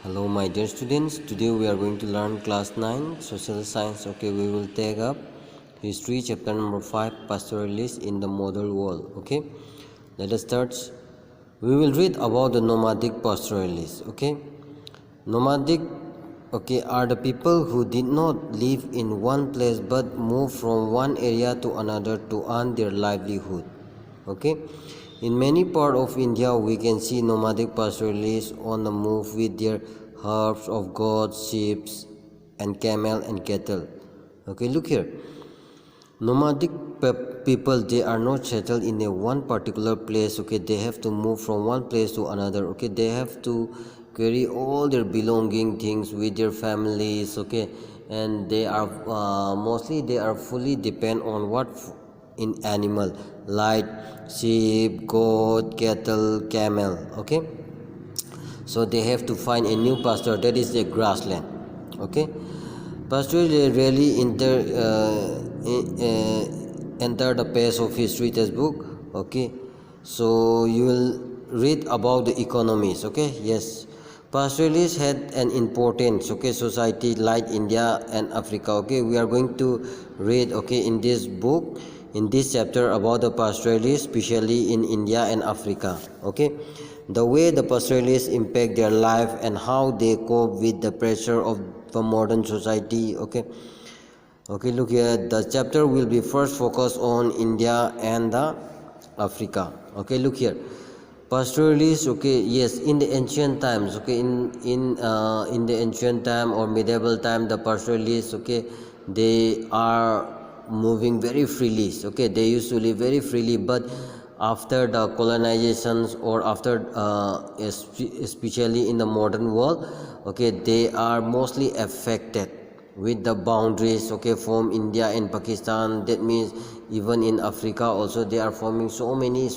Hello my dear students, today we are going to learn class 9 social science. Okay, we will take up history chapter number 5 pastoralists in the modern world. Okay, let us start. We will read about the nomadic pastoralists. Okay, nomadic are the people who did not live in one place but moved from one area to another to earn their livelihood. Okay, in many parts of India we can see nomadic pastoralists on the move with their herds of goats, sheep and camel and cattle. Okay, look here. Nomadic people, they are not settled in a one particular place. Okay, they have to move from one place to another. Okay, they have to carry all their belonging things with their families. Okay, and they are mostly they are fully depend on what in animal like sheep, goat, cattle, camel. Okay, so they have to find a new pasture, that is the grassland. Okay, pastoralists rarely enter the page of history textbook. Okay, so you will read about the economies. Okay, yes, pastoralists had an importance. Okay, society like India and Africa. Okay, we are going to read, okay, in this book, in this chapter, about the pastoralists, especially in India and Africa. Okay, the way the pastoralists impact their life and how they cope with the pressure of the modern society. Okay, look here, the chapter will be first focused on India and the Africa. Okay, look here, pastoralists. Okay, yes, in the ancient times. Okay, in the ancient time or medieval time, the pastoralists, okay, they are moving very freely. Okay, they used to live very freely, but after the colonizations or after especially in the modern world, okay, they are mostly affected with the boundaries, okay, from India and Pakistan. That means even in Africa also they are forming so many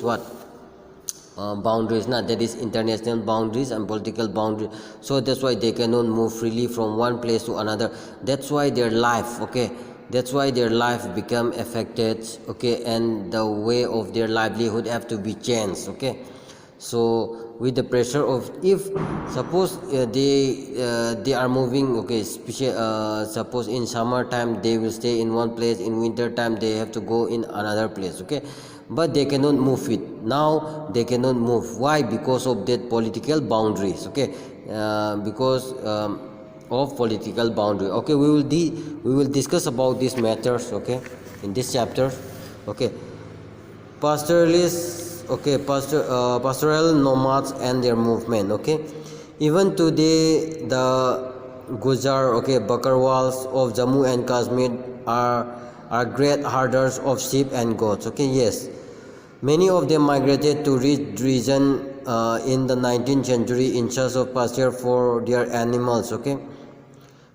boundaries, now that is international boundaries and political boundaries. So that's why they cannot move freely from one place to another. That's why their life, okay, that's why their life become affected. Okay, and the way of their livelihood have to be changed. Okay, so with the pressure of, if suppose they are moving, okay, suppose in summer time they will stay in one place, in winter time they have to go in another place. Okay, but they cannot move it now, they cannot move. Why? Because of that political boundaries. Okay, because of political boundary. Okay, we will discuss about these matters, okay, in this chapter. Okay, pastoralists, okay, pastoral nomads and their movement. Okay, even today the Gujar, okay, Bakarwals of Jammu and Kashmir are great herders of sheep and goats. Okay, yes, many of them migrated to rich region in the 19th century in search of pasture for their animals. Okay,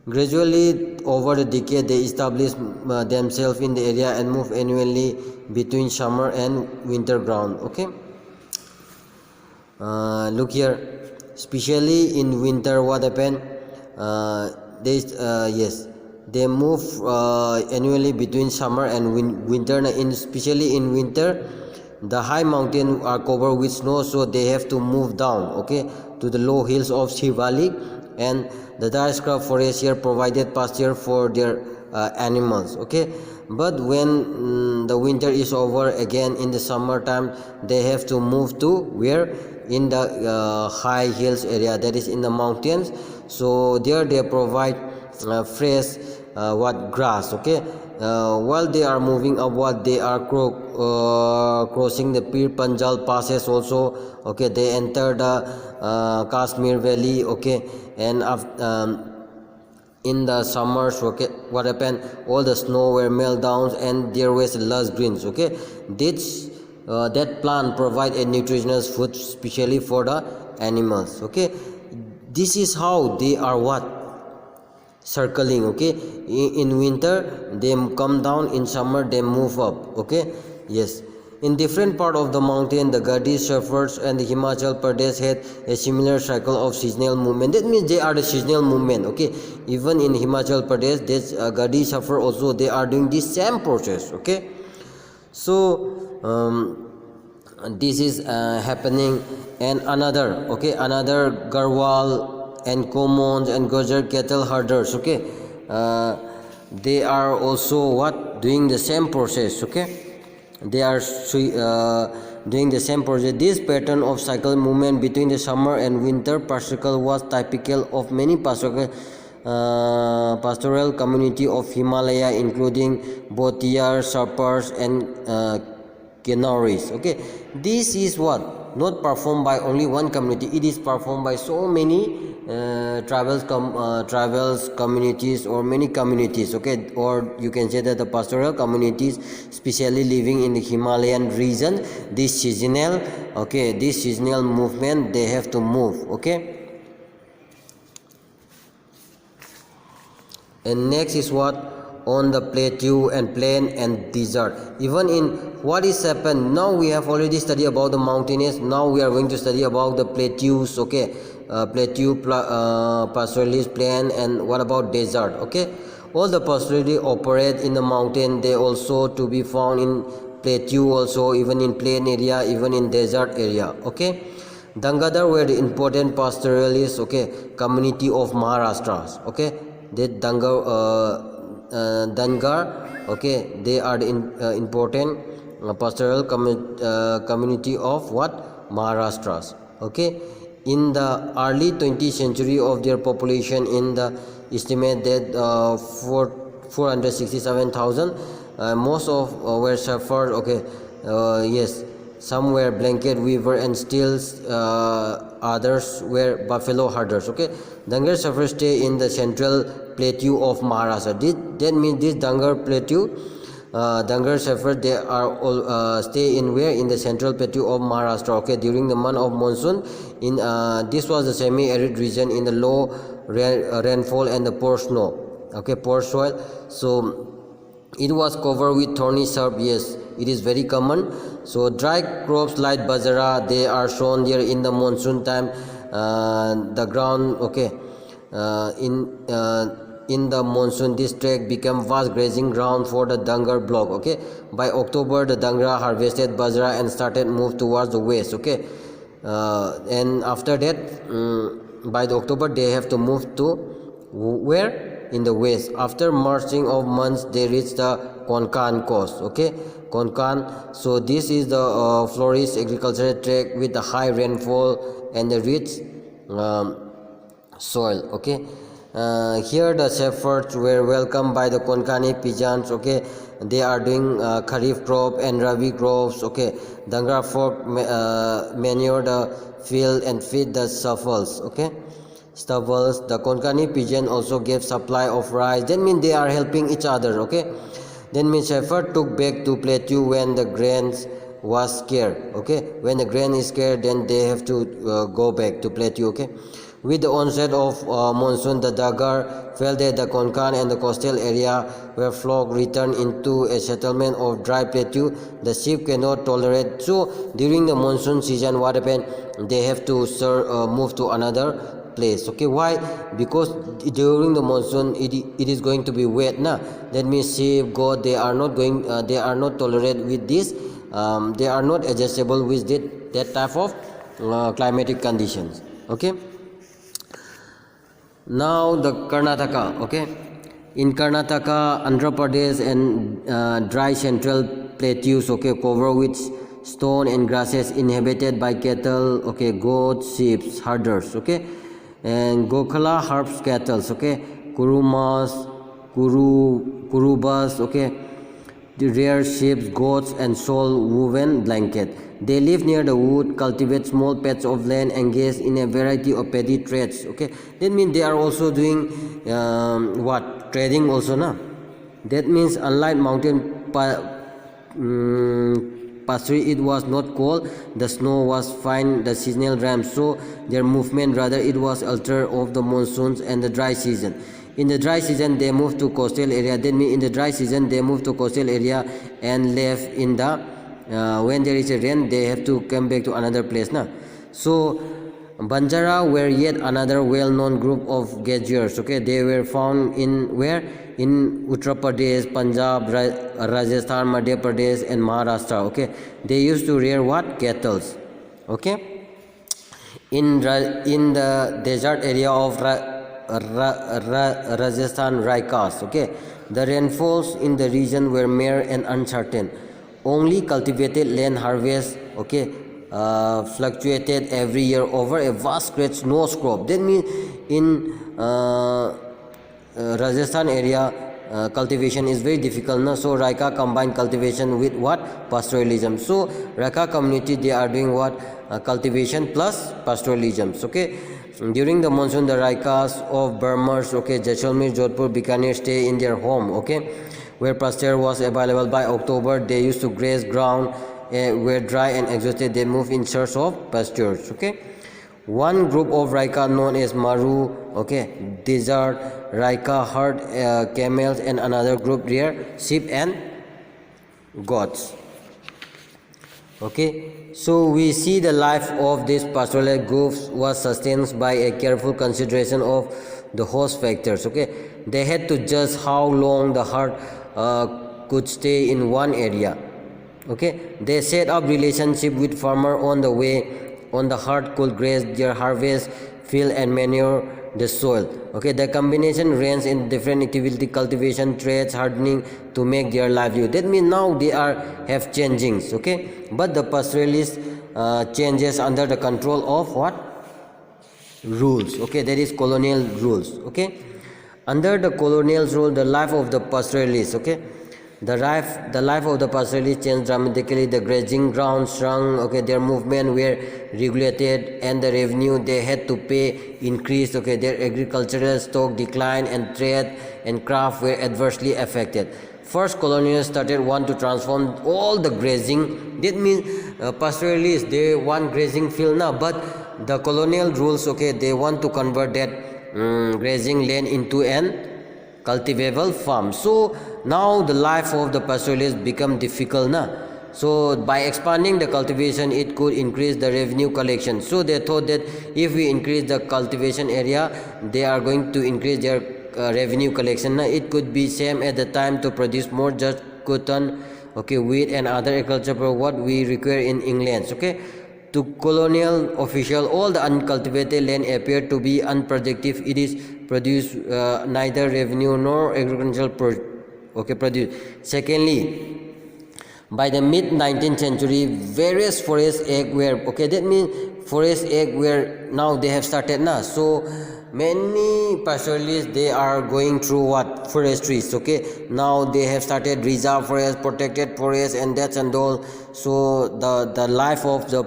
gradually over the decade they established themselves in the area and move annually between summer and winter ground. Okay, look here, especially in winter what happened, yes, they move annually between summer and winter. Especially in winter the high mountains are covered with snow, so they have to move down, okay, to the low hills of Shivalik, and the dry scrub forest here provided pasture for their animals. Okay, but when the winter is over again, in the summertime they have to move to where, in the high hills area, that is in the mountains. So there they provide fresh grass. Okay, while they are moving upward they are crossing the Pir Panjal passes also. Okay, they enter the Kashmir valley. Okay, and in the summers, okay, what happened, all the snow were melt down and there was lush greens. Okay, this that plant provide a nutritious food especially for the animals. Okay, this is how they are circling. Okay, in winter they come down, in summer they move up. Okay, yes, in different part of the mountain, the Gadi shepherds and the Himachal Pradesh had a similar cycle of seasonal movement. That means they are the seasonal movement. Okay, even in Himachal Pradesh, this Gadi shepherd also, they are doing this same process. Okay, so this is happening. And another, okay, another Garwal and commons and Gujar cattle herders. Okay, they are also what doing the same process. Okay, they are doing the same process. This pattern of cycle movement between the summer and winter pastoral was typical of many pastoral community of Himalaya, including Bhotiar, Sharpers, and Kenoris. Okay, this is what not performed by only one community. It is performed by so many tribals communities or many communities. Okay, or you can say that the pastoral communities, especially living in the Himalayan region, this seasonal, okay, this seasonal movement they have to move. Okay. And next is what on the plateau and plain and desert. Even in what is happened now, we have already studied about the mountainous. Now we are going to study about the plateaus. Okay, plateau, pastoralist, plain, and what about desert? Okay, all the pastoralists operate in the mountain. They also to be found in plateau, also even in plain area, even in desert area. Okay. Dangadar were the important pastoralists, okay, community of Maharashtra. Okay, the Dangar, okay, they are the important pastoral community of what Maharashtra. Okay, in the early 20th century of their population, in the estimate that 467,000, most of were suffered. Okay, yes. Some were blanket weaver and stills, others were buffalo herders. Okay, Dangar sufferers stay in the central plateau of Maharashtra. That means this Dangar plateau, Dangar sufferers, they are all stay in where, in the central plateau of Maharashtra. Okay, during the month of monsoon, in this was the semi-arid region in the low rainfall and the poor snow. Okay, poor soil. So it was covered with thorny shrub. Yes, it is very common. So dry crops like bajra, they are shown there in the monsoon time. The ground, okay, in the monsoon, this tract became vast grazing ground for the Dangar block. Okay, by October the Dangra harvested bajra and started move towards the west. Okay, and after that, by the October they have to move to where, in the west. After marching of months, they reach the Konkan coast. Okay, Konkan. So this is the flourish agricultural tract with the high rainfall and the rich soil. Okay, here the shepherds were welcomed by the Konkani peasants. Okay, they are doing kharif crop and rabi crops. Okay, Dangra folk manure the field and feed the stubbles. Okay, stubbles. The Konkani pigeon also gave supply of rice. That means they are helping each other. Okay, that means shepherd took back to plateau when the grains was scarce. Okay, when the grain is scarce, then they have to go back to plateau. Okay, with the onset of monsoon, the Dagar felt that the Konkan and the coastal area where flock returned into a settlement of dry plateau. The sheep cannot tolerate. So during the monsoon season, what happened? They have to move to another place. Okay, why? Because during the monsoon it is going to be wet. That means sheep, goat, they are not going, they are not tolerate with this. They are not adjustable with that type of climatic conditions. Okay. Now the Karnataka. Okay, in Karnataka, Andhra Pradesh, and dry central plateaus. Okay, covered with stone and grasses, inhabited by cattle. Okay, goats, sheep, herders. Okay, and Gokhala herds cattle. Okay, Kurumas, Kurubas. Okay, the rare sheep, goats, and shawl woven blanket. They live near the wood, cultivate small patches of land, engage in a variety of petty trades. Okay, that means they are also doing what, trading also. That means unlike mountain pasture, it was not cold, the snow was fine, the seasonal rain, so their movement rather it was altered of the monsoons and the dry season. In the dry season they moved to coastal area. That means in the dry season they moved to coastal area and left in the when there is a rain, they have to come back to another place. So Banjara were yet another well-known group of graziers. Okay, they were found in where? In Uttar Pradesh, Punjab, Rajasthan, Madhya Pradesh, and Maharashtra. Okay, they used to rear what? Cattle. Okay, in the desert area of Rajasthan Raikas. Okay, the rainfalls in the region were mere and uncertain. Only cultivated land harvest, okay, fluctuated every year over a vast stretch snow crop. That means in Rajasthan area cultivation is very difficult, no? So Raika combined cultivation with what? Pastoralism. So Raika community, they are doing what? Cultivation plus pastoralism. Okay, during the monsoon the Raikas of Burmers, okay, Jaisalmer, Jodhpur, Bikaner stay in their home, okay, where pasture was available. By October they used to graze ground were dry and exhausted. They move in search of pastures. Okay, one group of Raika known as Maru, okay, desert Raika herd camels, and another group rear sheep and goats. Okay, so we see the life of these pastoral groups was sustained by a careful consideration of the host factors. Okay, they had to judge how long the herd could stay in one area. Okay, they set up relationship with farmer on the way on the herd could graze their harvest field and manure the soil. Okay, the combination range in different activity, cultivation, trades, hardening to make their livelihood. That means now they are have changings. Okay, but the pastoralist changes under the control of what? Rules. Okay, that is colonial rules. Okay, under the colonial rule, the life of the pastoralist, okay, the life of the pastoralists changed dramatically. The grazing grounds shrunk, okay, their movement were regulated, and the revenue they had to pay increased. Okay, their agricultural stock declined, and trade and craft were adversely affected. First, colonialists started want to transform all the grazing. That means pastoralists, they want grazing field now, but the colonial rules, okay, they want to convert that grazing land into an cultivable farm. So now the life of the pastoralists become difficult now. So by expanding the cultivation, it could increase the revenue collection. So they thought that if we increase the cultivation area, they are going to increase their revenue collection. Now it could be same at the time to produce more just cotton, okay, wheat and other agriculture for what we require in England. Okay, to colonial official, all the uncultivated land appeared to be unproductive. It is produce neither revenue nor agricultural produce. Secondly, by the mid 19th century, various forest acts were, okay, that means forest acts were now they have started now. So many pastoralists, they are going through what? Forestries. Okay, now they have started reserve forest, protected forest, and that's and all. So the life of the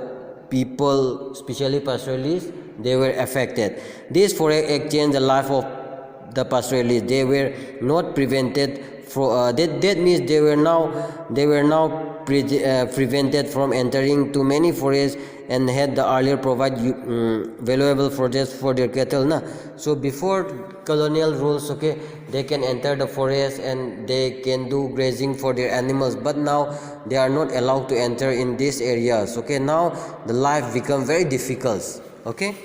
people, especially pastoralists, they were affected. This forest act changed the life of the pastoralists. They were not prevented from that means they were now prevented from entering too many forests and had the earlier provide valuable forests for their cattle. Na? So before colonial rules, okay, they can enter the forest and they can do grazing for their animals, but now they are not allowed to enter in these areas. Okay, now the life become very difficult. Okay,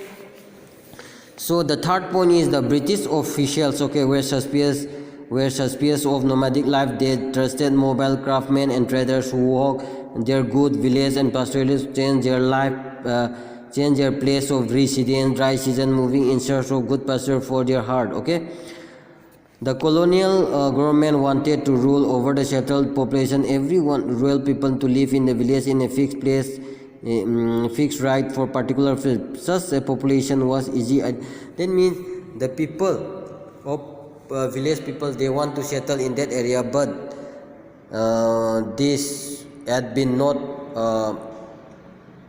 so the third point is the British officials, okay, were suspicious of nomadic life. They trusted mobile craftsmen and traders who walk their good village, and pastoralists changed their life, change their place of residence, dry season, moving in search of good pasture for their herd. Okay, the colonial government wanted to rule over the settled population. Everyone, rural people, to live in the village in a fixed place, fixed right for particular field. Such a population was easy. That means the people of village people, they want to settle in that area, but this had been not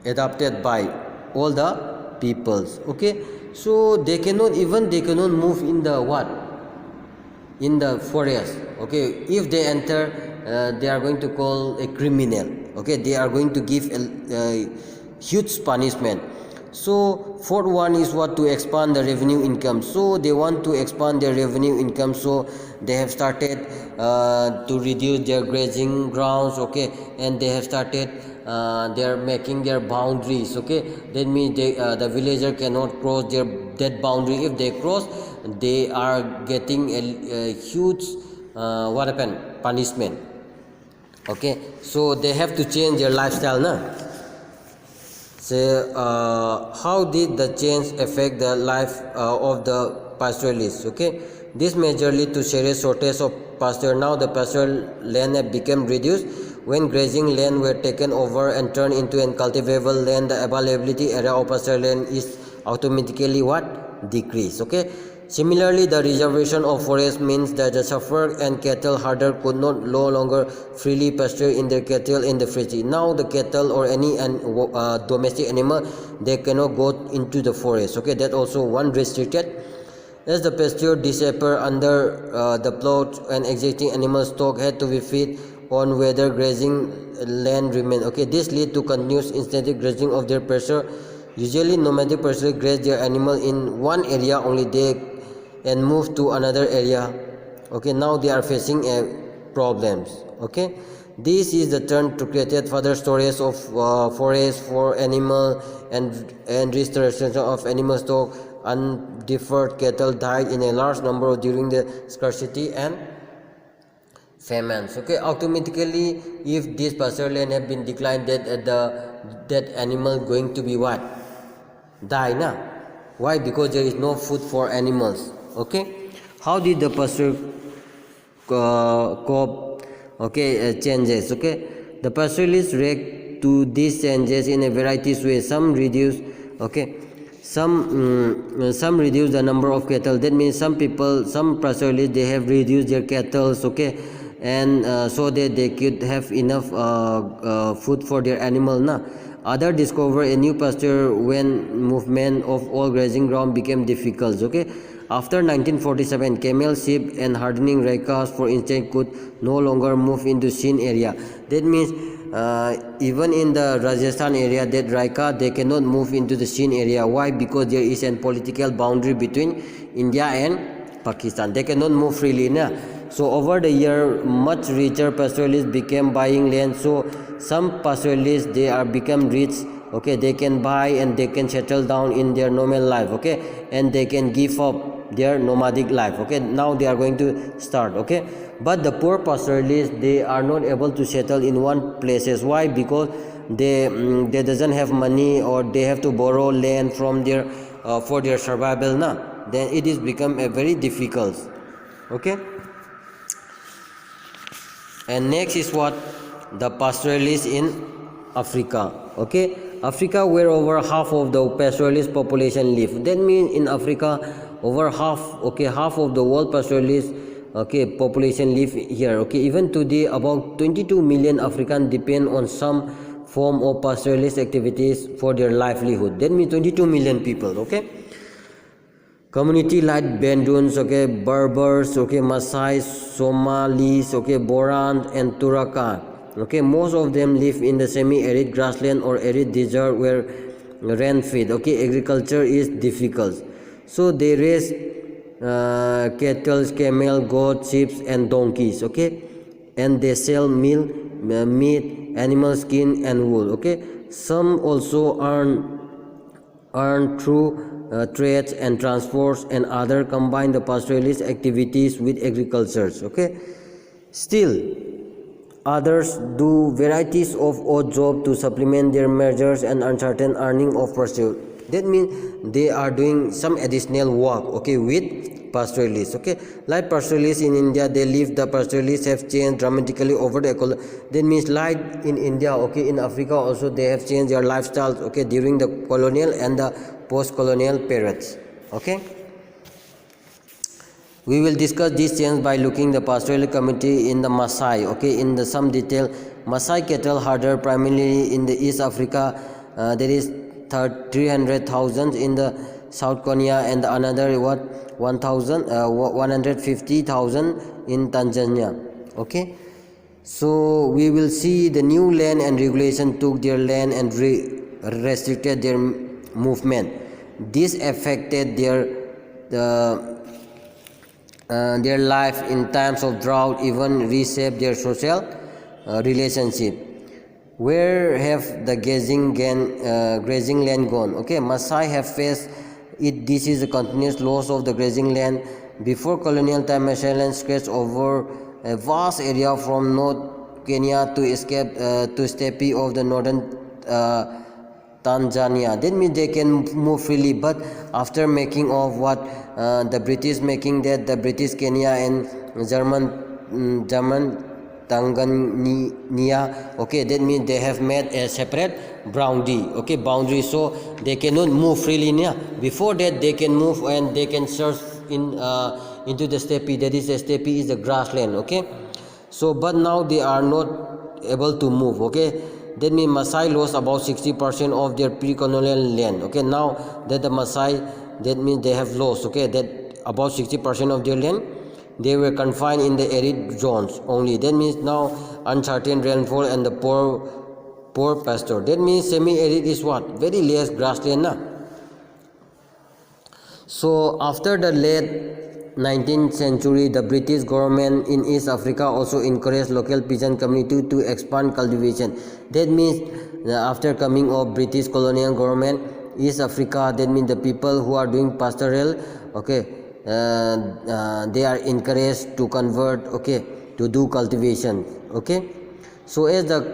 adopted by all the peoples. Okay, so they cannot move in the what? In the forest. Okay, if they enter, they are going to call a criminal. Okay, they are going to give a huge punishment. So fourth one is what? To expand the revenue income. So they want to expand their revenue income, so they have started to reduce their grazing grounds. Okay, and they have started they are making their boundaries. Okay, that means the villager cannot cross that boundary. If they cross, they are getting a huge punishment. Okay, so they have to change their lifestyle now. So, how did the change affect the life of the pastoralists? Okay, this majorly to serious shortage of pasture. Now the pastoral land have become reduced. When grazing land were taken over and turned into an cultivable land, the availability area of pastoral land is automatically what? Decrease. Okay. Similarly, the reservation of forest means that the sufferer and cattle herder could not no longer freely pasture in their cattle in the free. Now the cattle or any domestic animal, they cannot go into the forest. Okay, that also one restricted. As the pasture disappear under the plot and existing animal stock had to be fed on whether grazing land remain. Okay, this lead to continuous instead grazing of their pasture. Usually nomadic pastoralists graze their animal in one area only they and move to another area. Okay, now they are facing problems. Okay, this is the turn to create further storage of forest for animal and restoration of animal stock. Undeferred cattle died in a large number during the scarcity and famines. Okay, automatically if this pasture land have been declined, that animal going to be what? Die na. Why? Because there is no food for animals. Okay, how did the pasture cope? Okay, changes. Okay, the pastoralists react to these changes in a variety of ways. Some reduce. Okay, some reduce the number of cattle. That means some pastoralists, they have reduced their cattle. Okay, and so that they could have enough food for their animal na. Others discover a new pasture when movement of all grazing ground became difficult. Okay, after 1947, camel, sheep, and hardening raikas, for instance, could no longer move into Sindh area. That means even in the Rajasthan area, that raika, they cannot move into the Sindh area. Why? Because there is a political boundary between India and Pakistan. They cannot move freely na. So over the year, much richer pastoralists became buying land. So some pastoralists, they are become rich. Okay, they can buy and they can settle down in their normal life. Okay, and they can give up their nomadic life. Okay, now they are going to start. Okay, but the poor pastoralists, they are not able to settle in one places. Why? Because they doesn't have money, or they have to borrow land from their for their survival na. Then it is become a very difficult. Okay, and next is what? The pastoralists in Africa. Okay, Africa, where over half of the pastoralist population live. That means in Africa, over half, okay, half of the world pastoralist, okay, population live here. Okay, even today, about 22 million Africans depend on some form of pastoralist activities for their livelihood. That means 22 million people. Okay, community like Banduns, okay, Berbers, okay, Maasai, Somalis, okay, Boran and Turaka. Okay, most of them live in the semi-arid grassland or arid desert where rain feed. Okay, agriculture is difficult, so they raise cattle, camel, goat, sheep, and donkeys. Okay, and they sell meat, animal skin, and wool. Okay, some also earn through trades and transports, and other combine the pastoralist activities with agriculture. Okay, still others do varieties of odd jobs to supplement their measures and uncertain earning of pasture. That means they are doing some additional work, okay, with pastoralists. Okay, like pastoralists in India, they live, the pastoralists have changed dramatically over the ecology. That means like in India, okay, in Africa also they have changed their lifestyles, okay, during the colonial and the post-colonial periods. Okay, we will discuss this change by looking the pastoral community in the Maasai. Okay, in the some detail. Maasai cattle herder primarily in the East Africa. There is 300,000 in the South Korea, and another 150,000 in Tanzania. Okay, so we will see the new land and regulation took their land and restricted their movement. This affected their life in times of drought, even reshape their social relationship. Where have the grazing land gone? Okay, Maasai have faced it. This is a continuous loss of the grazing land. Before colonial time, Maasai land stretched over a vast area from North Kenya to escape to steppe of the northern Tanzania. That means they can move freely, but after making of what the British making that the British Kenya and German Tanzania, okay, that means they have made a separate boundary, okay, boundary, so they cannot move freely now. Before that they can move and they can search in into the steppe. That is, the steppe is the grassland, okay. So but now they are not able to move, okay. That means Maasai lost about 60% of their pre-colonial land, okay. Now that the Maasai, that means they have lost, okay, that about 60% of their land. They were confined in the arid zones only. That means now uncertain rainfall and the poor pasture. That means semi-arid is what? Very less grassland. Na? So after the late 19th century, the British government in East Africa also encouraged local peasant community to expand cultivation. That means after coming of British colonial government, East Africa, that means the people who are doing pastoral, okay, they are encouraged to convert, okay, to do cultivation, okay. So as the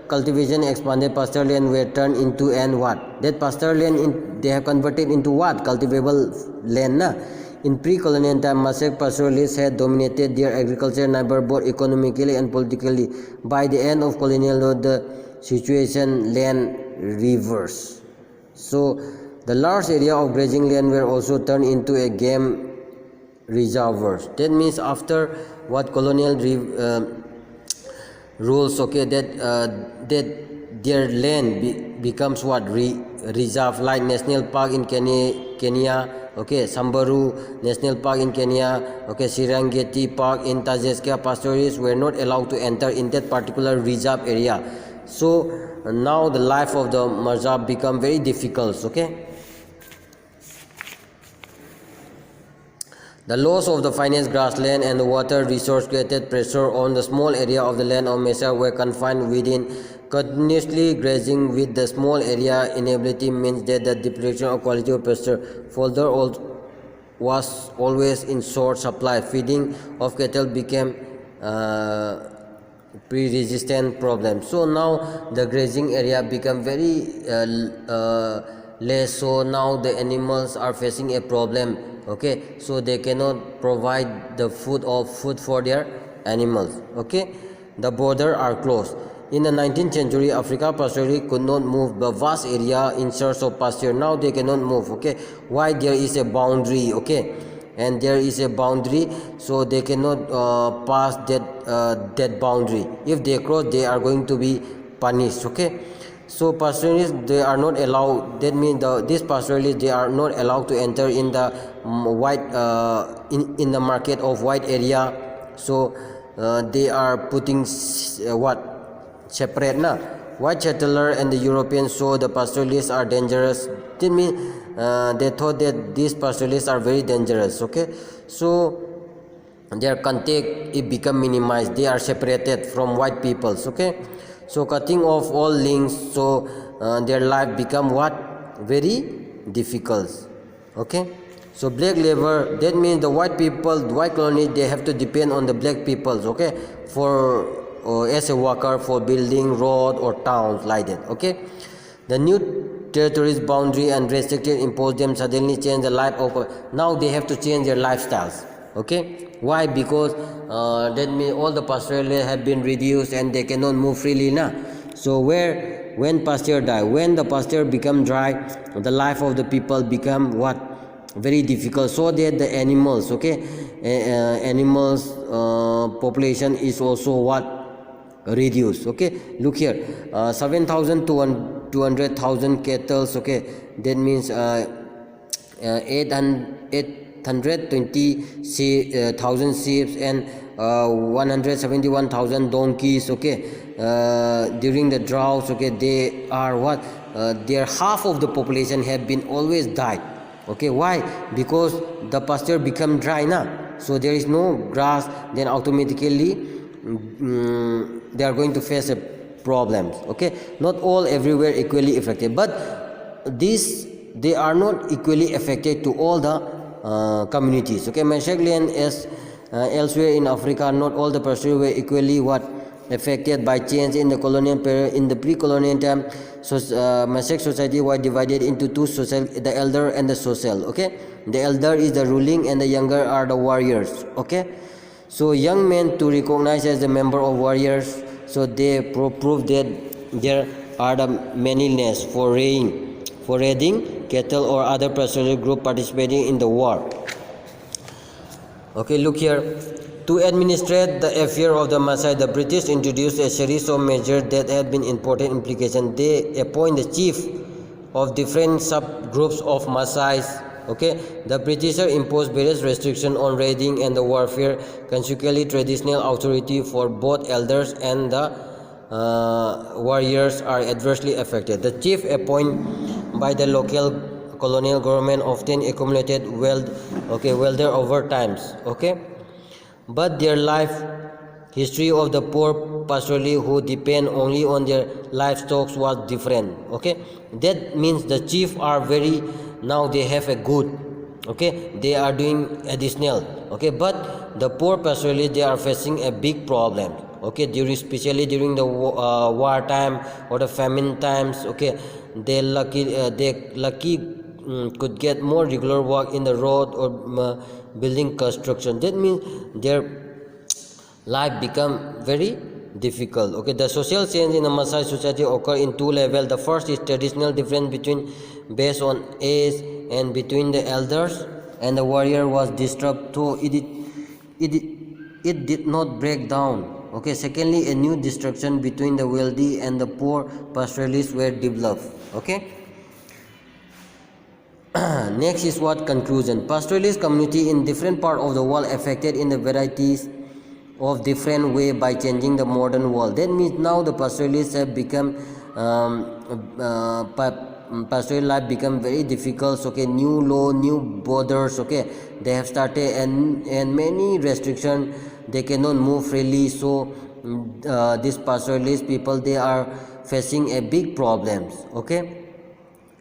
cultivation expanded, pasture land were turned into and what? That pasture land they have converted into what? Cultivable land. Na? In pre-colonial time, Maasai pastoralists had dominated their agriculture neighbor both economically and politically. By the end of colonial law, the situation land reversed. So the large area of grazing land were also turned into a game reservoirs. That means after what colonial rules, okay, that their land becomes what? Reserve, like National Park in Kenya, okay, Samburu National Park in Kenya, okay, Serengeti Park in Tanzania. Pastoralists were not allowed to enter in that particular reserve area. So now the life of the Mazab become very difficult, okay. The loss of the finest grassland and the water resource created pressure on the small area of the land of Mesa were confined within. Continuously grazing with the small area inability means that the depletion of quality of pasture fodder was always in short supply. Feeding of cattle became pre-resistant problem. So now the grazing area become very less. So now the animals are facing a problem, okay. So they cannot provide the food for their animals, okay. The border are closed. In the 19th century, Africa pastoralists could not move the vast area in search of pasture. Now they cannot move, okay. Why? There is a boundary, okay, and there is a boundary, so they cannot pass that boundary. If they cross, they are going to be punished, okay. So pastoralists, they are not allowed. That means these pastoralists, they are not allowed to enter in the white in the market of white area. So they are putting what? Separate, na? White settler and the Europeans saw the pastoralists are dangerous. That means they thought that these pastoralists are very dangerous, okay. So their contact, it become minimized. They are separated from white peoples, okay. So cutting off all links, so their life become what? Very difficult, okay. So black labor, that means the white people, the white colony, they have to depend on the black peoples, okay, for as a worker for building road or towns like that, okay. The new territories boundary and restricted imposed them suddenly change the life of. Now they have to change their lifestyles, okay. Why? Because that means all the pastoralists have been reduced and they cannot move freely now. So when pasture die, when the pasture become dry, the life of the people become what? Very difficult. So that the animals, okay, animals population is also what? Reduced, okay. Look here, 7,000 to 200,000 cattle, okay. That means 820,000 sheep and 171,000 donkeys, okay. During the droughts, okay, they are what? Their half of the population have been always died, okay. Why? Because the pasture become dry now, so there is no grass. Then automatically they are going to face a problems, okay. Not all everywhere equally affected, but they are not equally affected to all the communities, okay. Meshach land as elsewhere in Africa, not all the pasture were equally what? affected by change in the colonial period. In the pre-colonial time, Masak society was divided into two social, the elder and the social. Okay, the elder is the ruling and the younger are the warriors. Okay, so young men to recognize as a member of warriors, so they prove that there are the manliness for raiding cattle or other pastoral group participating in the war. Okay, look here. To administrate the affair of the Maasai, the British introduced a series of measures that had been important implications. They appoint the chief of different subgroups of Maasais. Okay, the British imposed various restrictions on raiding and the warfare. Consequently, traditional authority for both elders and the warriors are adversely affected. The chief appointed by the local colonial government often accumulated wealth, wealthier over times. Okay, but their life history of the poor pastorally who depend only on their livestock was different. Okay, that means the chief are very, now they have a good, okay, they are doing additional. Okay, but the poor pastoralists, they are facing a big problem. Okay, especially during the war time or the famine times. Okay, they lucky could get more regular work in the road or building construction. That means their life become very difficult. Okay, the social change in the Maasai society occur in two levels. The first is traditional difference between based on age and between the elders and the warrior was disturbed, so it did not break down. Okay, secondly, a new distinction between the wealthy and the poor pastoralists were developed. Okay. Next is what conclusion. Pastoralist community in different part of the world affected in the varieties of different way by changing the modern world. That means now the pastoralists have become pastoral life become very difficult. Okay, new law, new borders. Okay, they have started and many restrictions. They cannot move freely. So these pastoralist people, they are facing a big problems. Okay,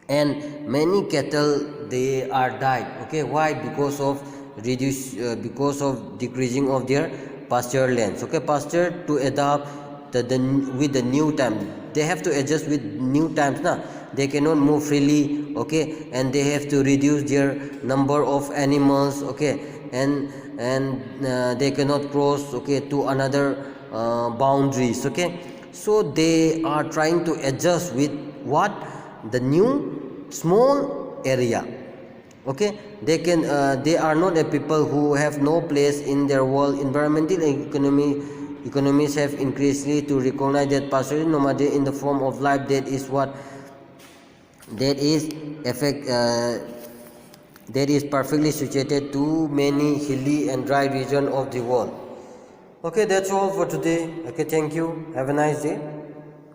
and many cattle they are died. Okay, why? Because of because of decreasing of their pasture lands. Okay, pasture to adapt with the new time, they have to adjust with new times now. They cannot move freely. Okay, and they have to reduce their number of animals. Okay, and they cannot cross, okay, to another boundaries. Okay, so they are trying to adjust with what, the new small area. Okay, they are not a people who have no place in their world. Environmental economies have increasingly to recognize that pastoral nomad in the form of life that is perfectly situated to many hilly and dry regions of the world. Okay, that's all for today. Okay, thank you. Have a nice day.